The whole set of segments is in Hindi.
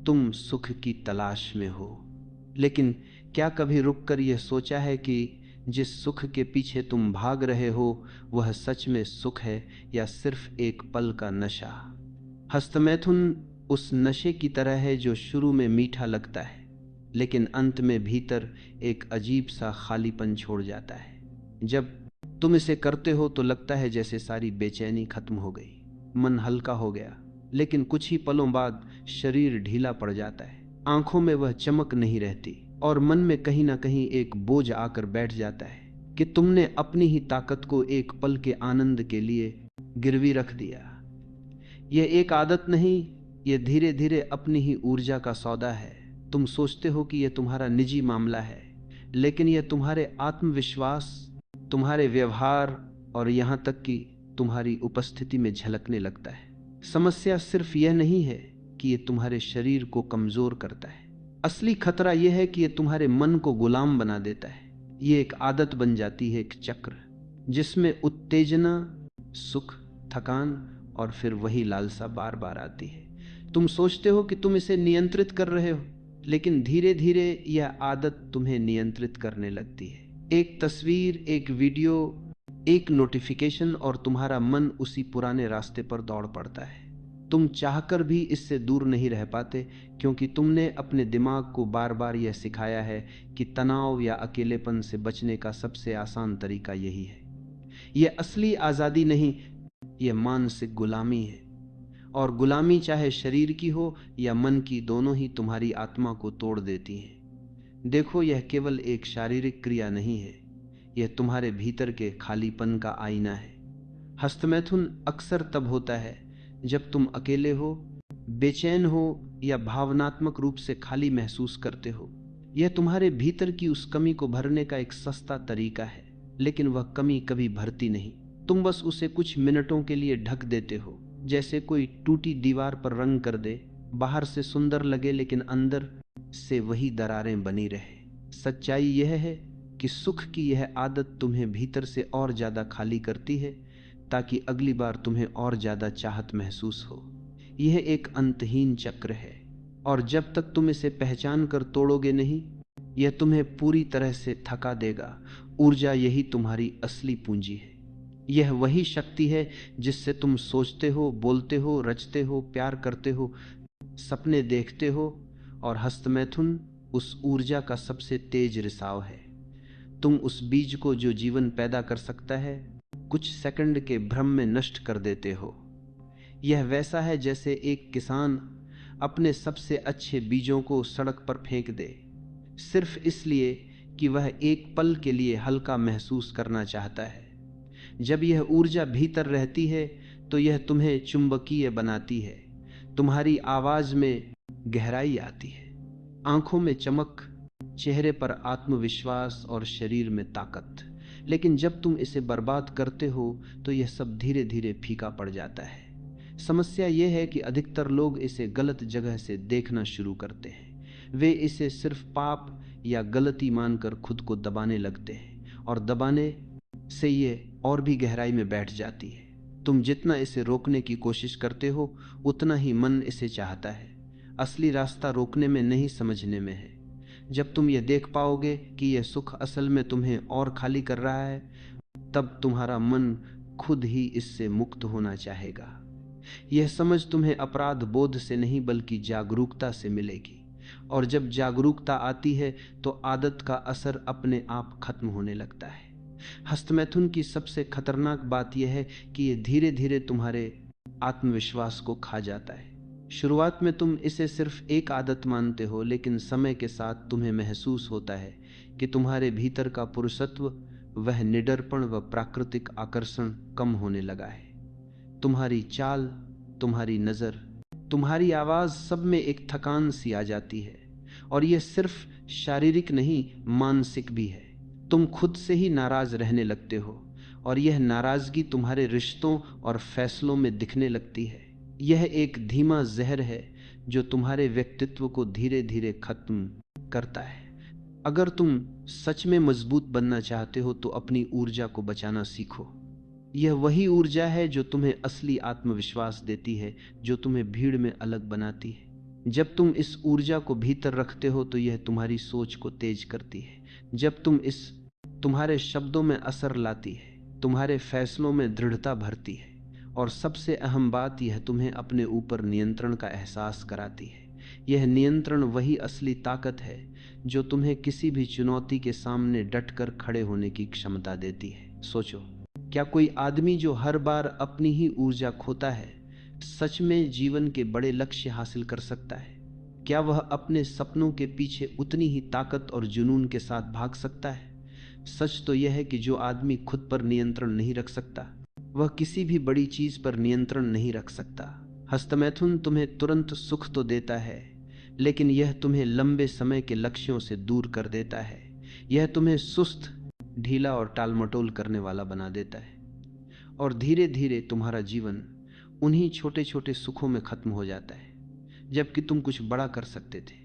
तुम सुख की तलाश में हो, लेकिन क्या कभी रुककर यह सोचा है कि जिस सुख के पीछे तुम भाग रहे हो वह सच में सुख है या सिर्फ एक पल का नशा? हस्तमैथुन उस नशे की तरह है जो शुरू में मीठा लगता है लेकिन अंत में भीतर एक अजीब सा खालीपन छोड़ जाता है। जब तुम इसे करते हो तो लगता है जैसे सारी बेचैनी खत्म हो गई, मन हल्का हो गया, लेकिन कुछ ही पलों बाद शरीर ढीला पड़ जाता है, आंखों में वह चमक नहीं रहती और मन में कहीं ना कहीं एक बोझ आकर बैठ जाता है कि तुमने अपनी ही ताकत को एक पल के आनंद के लिए गिरवी रख दिया। यह एक आदत नहीं, यह धीरे धीरे अपनी ही ऊर्जा का सौदा है। तुम सोचते हो कि यह तुम्हारा निजी मामला है, लेकिन यह तुम्हारे आत्मविश्वास, तुम्हारे व्यवहार और यहां तक कि तुम्हारी उपस्थिति में झलकने लगता है। समस्या सिर्फ यह नहीं है कि यह तुम्हारे शरीर को कमजोर करता है, असली खतरा यह है कि यह तुम्हारे मन को गुलाम बना देता है। यह एक आदत बन जाती है, एक चक्र जिसमें उत्तेजना, सुख, थकान और फिर वही लालसा बार बार आती है। तुम सोचते हो कि तुम इसे नियंत्रित कर रहे हो, लेकिन धीरे धीरे यह आदत तुम्हें नियंत्रित करने लगती है। एक तस्वीर, एक वीडियो, एक नोटिफिकेशन और तुम्हारा मन उसी पुराने रास्ते पर दौड़ पड़ता है। तुम चाहकर भी इससे दूर नहीं रह पाते, क्योंकि तुमने अपने दिमाग को बार बार यह सिखाया है कि तनाव या अकेलेपन से बचने का सबसे आसान तरीका यही है। यह असली आज़ादी नहीं, यह मानसिक गुलामी है, और गुलामी चाहे शरीर की हो या मन की, दोनों ही तुम्हारी आत्मा को तोड़ देती हैं। देखो, यह केवल एक शारीरिक क्रिया नहीं है, यह तुम्हारे भीतर के खालीपन का आईना है। हस्तमैथुन अक्सर तब होता है जब तुम अकेले हो, बेचैन हो या भावनात्मक रूप से खाली महसूस करते हो। यह तुम्हारे भीतर की उस कमी को भरने का एक सस्ता तरीका है, लेकिन वह कमी कभी भरती नहीं। तुम बस उसे कुछ मिनटों के लिए ढक देते हो, जैसे कोई टूटी दीवार पर रंग कर दे। बाहर से सुंदर लगे लेकिन अंदर से वही दरारें बनी रहे। सच्चाई यह है कि सुख की यह आदत तुम्हें भीतर से और ज्यादा खाली करती है, ताकि अगली बार तुम्हें और ज्यादा चाहत महसूस हो। यह एक अंतहीन चक्र है, और जब तक तुम इसे पहचान कर तोड़ोगे नहीं, यह तुम्हें पूरी तरह से थका देगा। ऊर्जा यही तुम्हारी असली पूंजी है। यह वही शक्ति है जिससे तुम सोचते हो, बोलते हो, रचते हो, प्यार करते हो, सपने देखते हो, और हस्तमैथुन उस ऊर्जा का सबसे तेज रिसाव है। तुम उस बीज को जो जीवन पैदा कर सकता है, कुछ सेकंड के भ्रम में नष्ट कर देते हो। यह वैसा है जैसे एक किसान अपने सबसे अच्छे बीजों को सड़क पर फेंक दे, सिर्फ इसलिए कि वह एक पल के लिए हल्का महसूस करना चाहता है। जब यह ऊर्जा भीतर रहती है तो यह तुम्हें चुंबकीय बनाती है। तुम्हारी आवाज में गहराई आती है, आंखों में चमक, चेहरे पर आत्मविश्वास और शरीर में ताकत। लेकिन जब तुम इसे बर्बाद करते हो तो यह सब धीरे धीरे फीका पड़ जाता है। समस्या यह है कि अधिकतर लोग इसे गलत जगह से देखना शुरू करते हैं। वे इसे सिर्फ पाप या गलती मानकर खुद को दबाने लगते हैं, और दबाने से ये और भी गहराई में बैठ जाती है। तुम जितना इसे रोकने की कोशिश करते हो, उतना ही मन इसे चाहता है। असली रास्ता रोकने में नहीं, समझने में है। जब तुम यह देख पाओगे कि यह सुख असल में तुम्हें और खाली कर रहा है, तब तुम्हारा मन खुद ही इससे मुक्त होना चाहेगा। यह समझ तुम्हें अपराध बोध से नहीं बल्कि जागरूकता से मिलेगी, और जब जागरूकता आती है तो आदत का असर अपने आप खत्म होने लगता है। हस्तमैथुन की सबसे खतरनाक बात यह है कि यह धीरे धीरे तुम्हारे आत्मविश्वास को खा जाता है। शुरुआत में तुम इसे सिर्फ एक आदत मानते हो, लेकिन समय के साथ तुम्हें महसूस होता है कि तुम्हारे भीतर का पुरुषत्व, वह निडरपन व प्राकृतिक आकर्षण कम होने लगा है। तुम्हारी चाल, तुम्हारी नजर, तुम्हारी आवाज, सब में एक थकान सी आ जाती है। और यह सिर्फ शारीरिक नहीं, मानसिक भी है। तुम खुद से ही नाराज रहने लगते हो, और यह नाराजगी तुम्हारे रिश्तों और फैसलों में दिखने लगती है। यह एक धीमा जहर है जो तुम्हारे व्यक्तित्व को धीरे धीरे खत्म करता है। अगर तुम सच में मजबूत बनना चाहते हो तो अपनी ऊर्जा को बचाना सीखो। यह वही ऊर्जा है जो तुम्हें असली आत्मविश्वास देती है, जो तुम्हें भीड़ में अलग बनाती है। जब तुम इस ऊर्जा को भीतर रखते हो तो यह तुम्हारी सोच को तेज करती है। जब तुम इस तुम्हारे शब्दों में असर लाती है, तुम्हारे फैसलों में दृढ़ता भरती है, और सबसे अहम बात यह तुम्हें अपने ऊपर नियंत्रण का एहसास कराती है। यह नियंत्रण वही असली ताकत है जो तुम्हें किसी भी चुनौती के सामने डटकर खड़े होने की क्षमता देती है। सोचो, क्या कोई आदमी जो हर बार अपनी ही ऊर्जा खोता है सच में जीवन के बड़े लक्ष्य हासिल कर सकता है? क्या वह अपने सपनों के पीछे उतनी ही ताकत और जुनून के साथ भाग सकता है? सच तो यह है कि जो आदमी खुद पर नियंत्रण नहीं रख सकता वह किसी भी बड़ी चीज पर नियंत्रण नहीं रख सकता। हस्तमैथुन तुम्हें तुरंत सुख तो देता है, लेकिन यह तुम्हें लंबे समय के लक्ष्यों से दूर कर देता है। यह तुम्हें सुस्त, ढीला और टालमटोल करने वाला बना देता है, और धीरे धीरे तुम्हारा जीवन उन्हीं छोटे छोटे सुखों में खत्म हो जाता है जबकि तुम कुछ बड़ा कर सकते थे।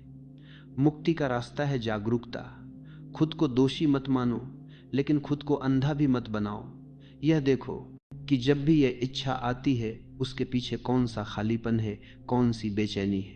मुक्ति का रास्ता है जागरूकता। खुद को दोषी मत मानो, लेकिन खुद को अंधा भी मत बनाओ। यह देखो कि जब भी यह इच्छा आती है उसके पीछे कौन सा खालीपन है, कौन सी बेचैनी है।